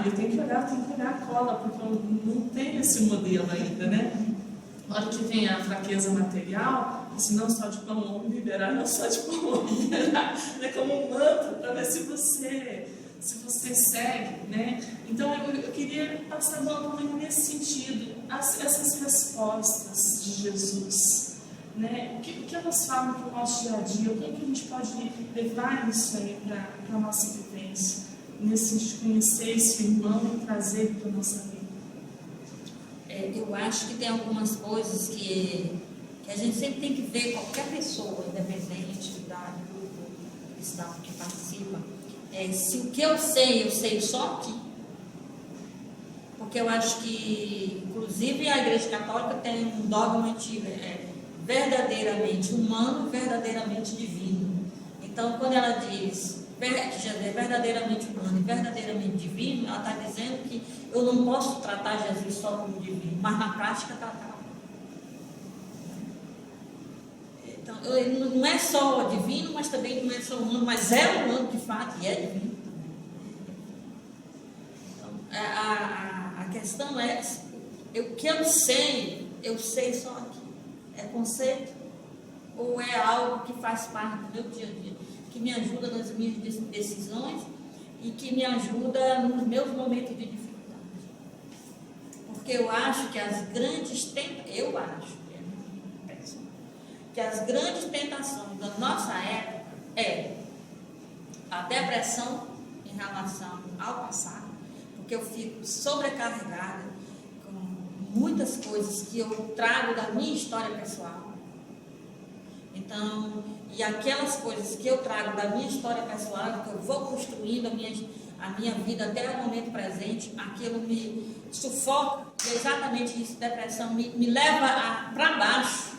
eu tenho que olhar a cola, porque eu não tenho esse modelo ainda, né? Na hora que vem a fraqueza material, se não só de pão vamos liberar, não só de pão vamos liberar, né? Como um manto, para ver se você segue, né? Então eu queria passar a bola também nesse sentido, essas respostas de Jesus, né? O que elas falam para o nosso dia a dia, como que a gente pode levar isso aí para a nossa vivência, nesse sentido de conhecer esse irmão e trazer ele para a nossa vida? Eu acho que tem algumas coisas que a gente sempre tem que ver, qualquer pessoa, independente da grupo cristão que participa. Se o que eu sei só aqui. Porque eu acho que, inclusive, a Igreja Católica tem um dogma antigo, verdadeiramente humano, verdadeiramente divino. Então, quando ela diz que Jesus é verdadeiramente humano e verdadeiramente divino, ela está dizendo que eu não posso tratar Jesus só como divino, mas na prática tratar. Então, ele não é só divino, mas também não é só humano, mas é humano de fato e é divino também. Então, a questão é, o que eu sei só aqui. É conceito ou é algo que faz parte do meu dia a dia, que me ajuda nas minhas decisões e que me ajuda nos meus momentos de dificuldade? Porque eu acho que as grandes tentações da nossa época é a depressão em relação ao passado, porque eu fico sobrecarregada com muitas coisas que eu trago da minha história pessoal. Então, e aquelas coisas que eu trago da minha história pessoal, que eu vou construindo a minha vida até o momento presente, aquilo me sufoca, e é exatamente isso, depressão me leva para baixo.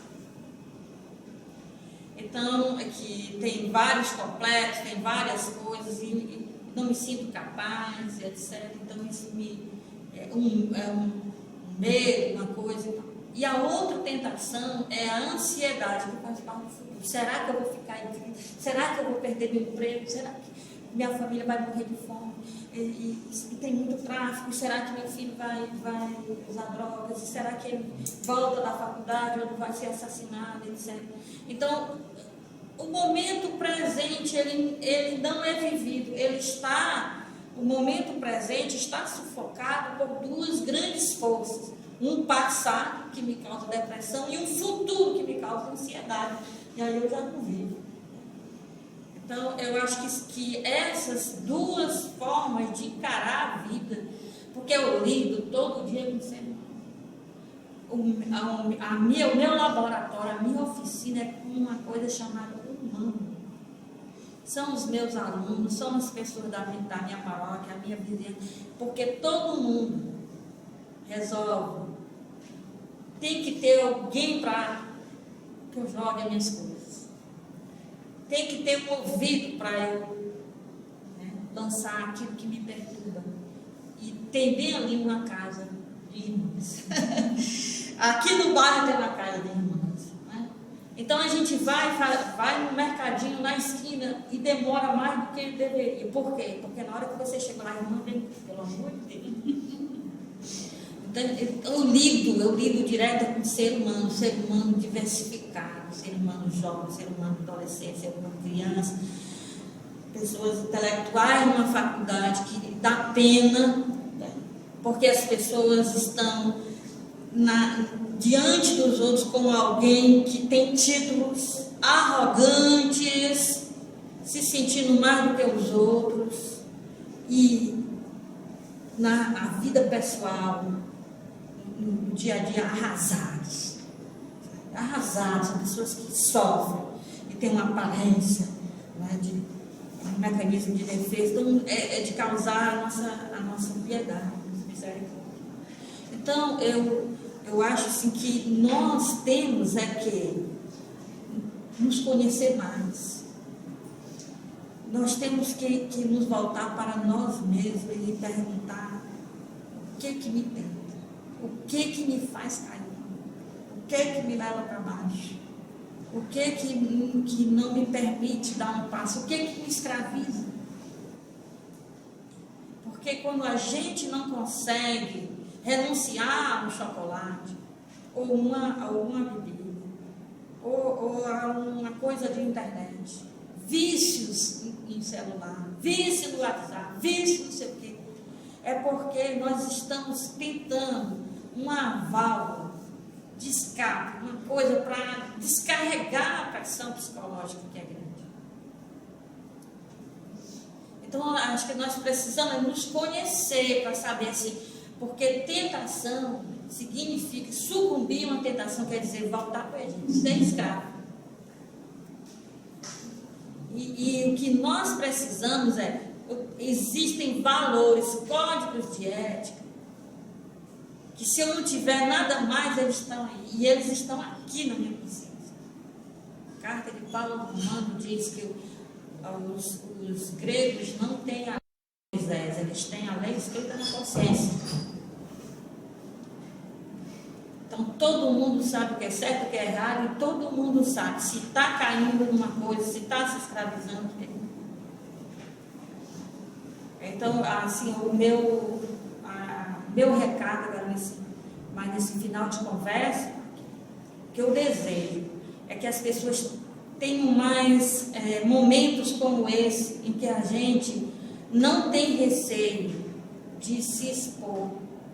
Então, que tem vários complexos, tem várias coisas, e não me sinto capaz, etc. Então, isso é um medo, uma coisa. E a outra tentação é a ansiedade, que faz parte do futuro. Será que eu vou ficar em crise? Será que eu vou perder meu emprego? Será que minha família vai morrer de fome? E tem muito tráfico. Será que meu filho vai usar drogas? Será que ele volta da faculdade ou vai ser assassinado, etc. Então, o momento presente, ele não é vivido. O momento presente está sufocado por duas grandes forças. Um passado que me causa depressão e um futuro que me causa ansiedade. E aí eu já não vivo. Então, eu acho que essas duas formas de encarar a vida, porque eu lido todo dia com o ser humano. o meu laboratório, a minha oficina é uma coisa chamada humano. São os meus alunos, são as pessoas da minha paróquia, a minha vizinha, porque todo mundo resolve. Tem que ter alguém para que eu jogue as minhas coisas. Tem que ter um ouvido para eu lançar aquilo que me perturba. E tem bem ali uma casa de irmãs. Aqui no bairro tem uma casa de irmãs. Né? Então a gente vai no mercadinho na esquina e demora mais do que deveria. Por quê? Porque na hora que você chega lá, irmã, vem, pelo amor de Deus. Então, eu lido direto com o ser humano diversificado, ser humano jovem, ser humano adolescente, ser humano criança, pessoas intelectuais numa faculdade que dá pena, porque as pessoas estão diante dos outros como alguém que tem títulos arrogantes, se sentindo mais do que os outros, e na vida pessoal, no dia a dia, arrasados, são pessoas que sofrem e têm uma aparência, né, de um mecanismo de defesa, então é de causar a nossa piedade, a nossa misericórdia. Então eu acho assim que nós temos que nos conhecer mais. Nós temos que nos voltar para nós mesmos e perguntar o que me tenta, o que me faz cair, o que me leva para baixo, o que não me permite dar um passo, o que me escraviza. Porque quando a gente não consegue renunciar ao chocolate, ou uma bebida, ou a uma coisa de internet, vícios em celular, vício no WhatsApp, vício não sei o quê, é porque nós estamos tentando uma válvula de escape, uma coisa para descarregar a pressão psicológica que é grande. Então, acho que nós precisamos nos conhecer para saber assim, porque tentação significa sucumbir a uma tentação, quer dizer voltar para o Egito, ser escravo. E o que nós precisamos existem valores, códigos de ética, que se eu não tiver nada mais, eles estão aí, e eles estão aqui na minha consciência. A carta de Paulo ao Romano diz que os gregos não têm a lei de Moisés, eles têm a lei escrita na consciência. Então todo mundo sabe o que é certo, o que é errado, e todo mundo sabe se está caindo numa coisa, se está se escravizando. Então, assim, o meu recado agora, nesse final de conversa, que eu desejo é que as pessoas tenham mais momentos como esse, em que a gente não tem receio de se expor,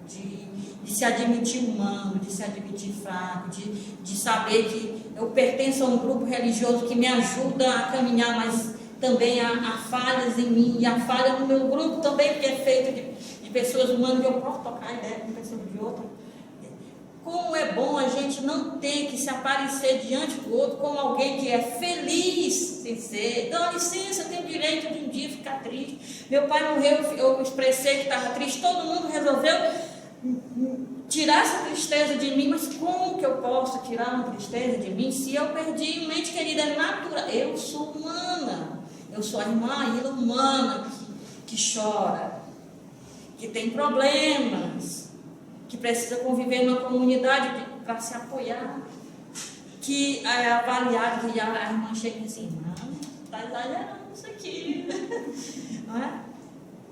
de se admitir humano, de se admitir fraco, de saber que eu pertenço a um grupo religioso que me ajuda a caminhar, mas também há falhas em mim, e a falha no meu grupo também, que é feito de pessoas humanas, que eu posso tocar ideia com pessoas de outra. Como é bom a gente não ter que se aparecer diante do outro como alguém que é feliz sem ser. Dá licença, eu tenho direito de um dia ficar triste. Meu pai morreu, eu expressei que estava triste, todo mundo resolveu tirar essa tristeza de mim, mas como que eu posso tirar uma tristeza de mim se eu perdi um ente querido? É natural. Eu sou humana, eu sou a irmã Aila humana que chora, que tem problemas, que precisa conviver numa comunidade para se apoiar, que é avaliado, que a irmã chega assim, não, está exagerando isso aqui, não é?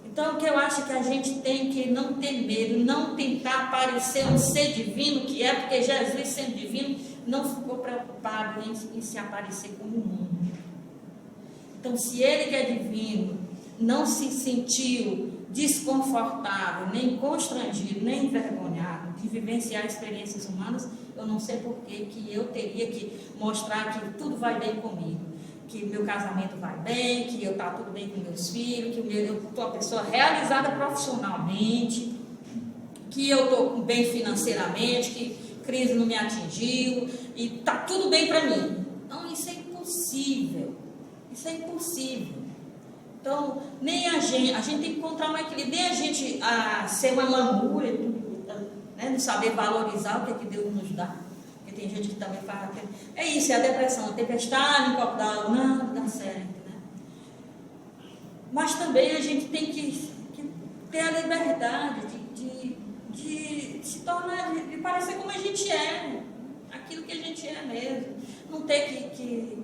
Então, o que eu acho que a gente tem que não ter medo, não tentar parecer um ser divino, que é porque Jesus, sendo divino, não ficou preocupado em se aparecer como humano. Então, se ele que é divino não se sentiu desconfortável, nem constrangido, nem envergonhado de vivenciar experiências humanas, eu não sei por que eu teria que mostrar que tudo vai bem comigo, que meu casamento vai bem, que eu está tudo bem com meus filhos, que eu estou uma pessoa realizada profissionalmente, que eu estou bem financeiramente, crise não me atingiu e está tudo bem para mim. Não, isso é impossível. Isso é impossível. Então, nem a gente tem que encontrar um equilíbrio, nem a gente ser uma lamúria, né, não saber valorizar o que Deus nos dá. Porque tem gente que também fala, é isso, é a depressão, a tempestade, um copo d'água, não dá certo, né? Mas também a gente tem que ter a liberdade de se tornar, de parecer como a gente é, aquilo que a gente é mesmo. Não ter que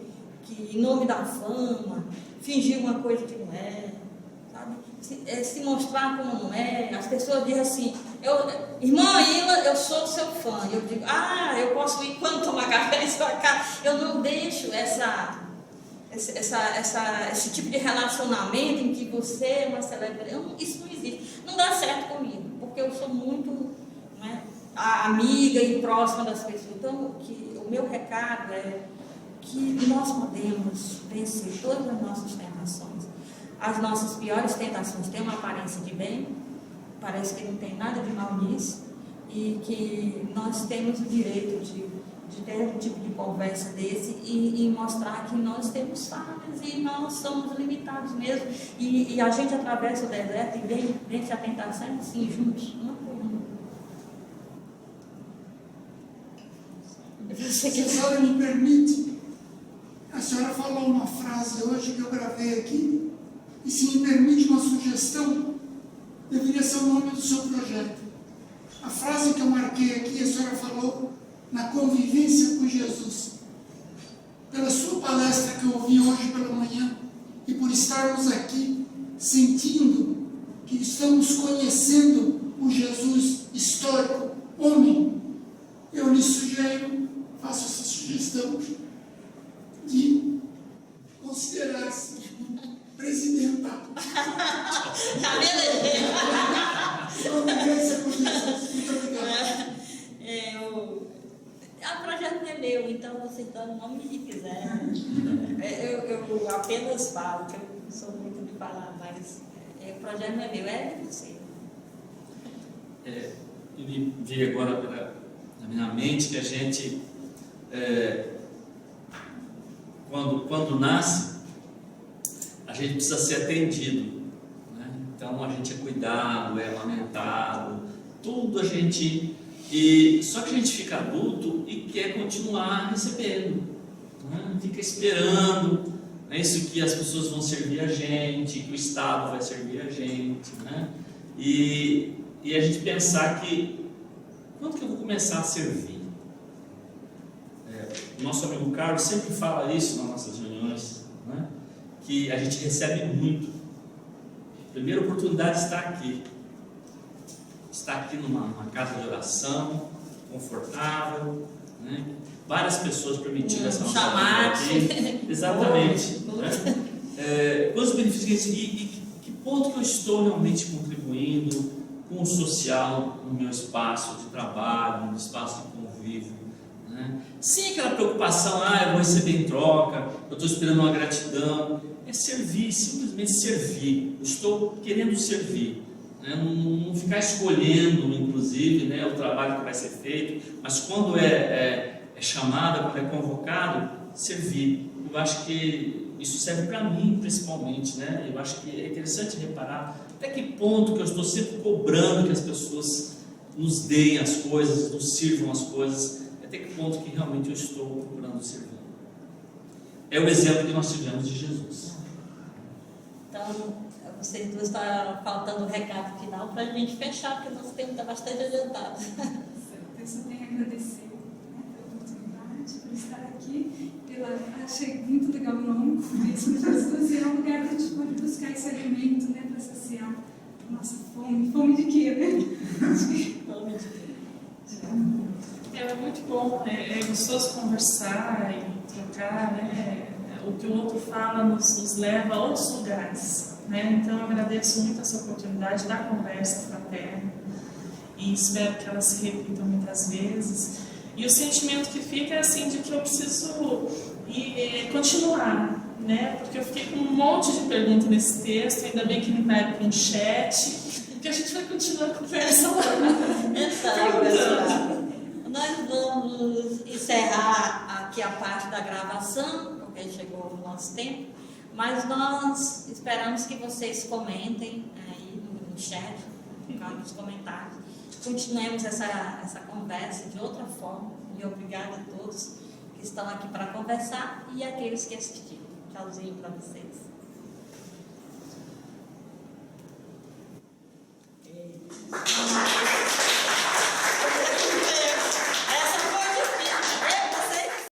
em nome da fama, fingir uma coisa que não é, sabe? Se mostrar como não é. As pessoas dizem assim, irmã Ila, eu sou seu fã. Eu digo, eu posso ir quando tomar café em sua casa. Eu não deixo esse tipo de relacionamento em que você é uma celebridade. Isso não existe. Não dá certo comigo, porque eu sou muito, né, amiga e próxima das pessoas. Então, o meu recado é que nós podemos vencer todas as nossas tentações. As nossas piores tentações têm uma aparência de bem, parece que não tem nada de mal nisso, e que nós temos o direito de ter um tipo de conversa desse e mostrar que nós temos falhas e nós somos limitados mesmo, e a gente atravessa o deserto e vence a tentação assim, juntos, uma por uma. Se a senhora me permite, a senhora falou uma frase hoje que eu gravei aqui, e se me permite uma sugestão, deveria ser o nome do seu projeto. A frase que eu marquei aqui, a senhora falou na convivência com Jesus. Pela sua palestra que eu ouvi hoje pela manhã, e por estarmos aqui sentindo que estamos conhecendo o Jesus histórico, homem, eu lhe sugiro, faço essa sugestão, de considerar-se presidenta. Convivência com Jesus. Muito obrigado. O projeto não é meu, então você dá o nome que quiser. Eu apenas falo, que eu não sou muito de falar, mas o projeto não é meu, é de você. Me veio agora na minha mente que a gente, quando nasce, a gente precisa ser atendido, né? Então a gente é cuidado, é amamentado, tudo a gente. Só que a gente fica adulto e quer continuar recebendo, né? Fica esperando, né? Isso que as pessoas vão servir a gente, que o Estado vai servir a gente, né? E a gente pensar que quando que eu vou começar a servir? O nosso amigo Carlos sempre fala isso nas nossas reuniões, né? Que a gente recebe muito. A primeira oportunidade está aqui. Está aqui numa casa de oração, confortável, né? Várias pessoas permitindo essa nossa vida aqui. Exatamente. Né? Quantos benefícios e que ponto que eu estou realmente contribuindo com o social no meu espaço de trabalho, no meu espaço de convívio, né? Sem aquela preocupação, eu vou receber em troca, eu estou esperando uma gratidão. É servir, simplesmente servir. Eu estou querendo servir. Não ficar escolhendo, inclusive, né, o trabalho que vai ser feito, mas quando é chamado, quando é convocado, servir. Eu acho que isso serve para mim, principalmente, né? Eu acho que é interessante reparar até que ponto que eu estou sempre cobrando que as pessoas nos deem as coisas, nos sirvam as coisas, até que ponto que realmente eu estou procurando servir. É o exemplo que nós tivemos de Jesus. Então, vocês duas estão faltando o recado final para a gente fechar, porque nosso tempo está bastante adiantado. Eu só tenho a agradecer, né, pela oportunidade, por estar aqui. Achei muito legal o nome, Convivência com Jesus, e é um lugar que a gente pode buscar esse alimento, né, para saciar a nossa fome. Fome de quê, né? Fome de quê? É muito bom, é gostoso conversar e trocar, né? O que o outro fala nos leva a outros lugares, né? Então eu agradeço muito essa oportunidade da conversa fraterna e espero que ela se repita muitas vezes. E o sentimento que fica é assim de que eu preciso continuar, né? Porque eu fiquei com um monte de perguntas nesse texto, ainda bem que não vai para um chat, porque a gente vai continuar a conversa lá. Exato. Nós vamos encerrar aqui a parte da gravação, porque chegou o nosso tempo, mas nós esperamos que vocês comentem aí no chat, nos comentários. Continuemos essa conversa de outra forma. E obrigada a todos que estão aqui para conversar e aqueles que assistiram. Tchauzinho para vocês.